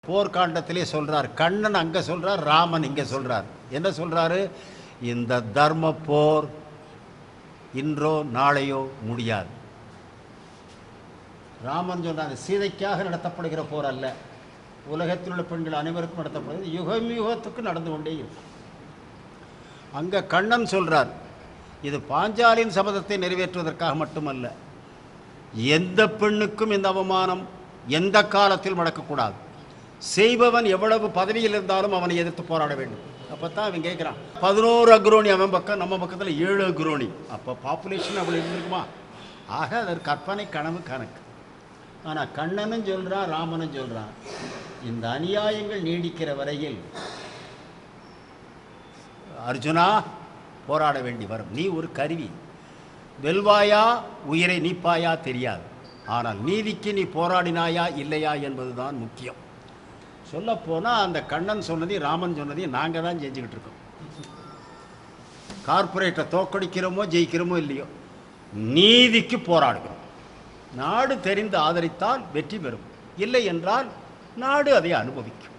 போர்க்காண்டத்திலே சொல்கிறார். கண்ணன் அங்கே சொல்கிறார், ராமன் இங்கே சொல்கிறார். என்ன சொல்கிறாரு? இந்த தர்ம போர் இன்றோ நாளையோ முடியாது. ராமன் சொல்கிறார், சீதைக்காக நடத்தப்படுகிற போர் அல்ல, உலகத்தில் உள்ள பெண்கள் அனைவருக்கும் நடத்தப்படுகிறது, யுகம் யுகத்துக்கு நடந்து கொண்டே இருக்கும். அங்கே கண்ணன் சொல்கிறார், இது பாஞ்சாலியின் சபதத்தை நிறைவேற்றுவதற்காக மட்டுமல்ல, எந்த பெண்ணுக்கும் இந்த அவமானம் எந்த காலத்தில் நடக்கக்கூடாது. செய்பவன் எவ்வளவு பதவியில் இருந்தாலும் அவனை எதிர்த்து போராட வேண்டும். அப்போ தான் அவன் கேட்குறான், 11 அக்ரோனி அவன் பக்கம், நம்ம பக்கத்தில் 7 அக்ரோனி. அப்போ பாப்புலேஷன் அப்படி இருந்திருக்குமா? ஆக அது கற்பனை கனவு கணக்கு. ஆனால் கண்ணனும் சொல்கிறான், ராமனும் சொல்கிறான், இந்த அநியாயங்கள் நீடிக்கிற வரையில் அர்ஜுனா போராட வேண்டி வரும். நீ ஒரு கருவி, வெல்வாயா உயிரை நீப்பாயா தெரியாது, ஆனால் நீதிக்கு நீ போராடினாயா இல்லையா என்பதுதான் முக்கியம். சொல்லப்போனால் அந்த கண்ணன் சொன்னதையும் ராமன் சொன்னதையும் நாங்கள் தான் செஞ்சுக்கிட்டு இருக்கோம். கார்பரேட்டை தோக்கடிக்கிறோமோ ஜெயிக்கிறோமோ இல்லையோ, நீதிக்கு போராடுகிறோம். நாடு தெரிந்து ஆதரித்தால் வெற்றி பெறும், இல்லை என்றால் நாடு அதை அனுபவிக்கும்.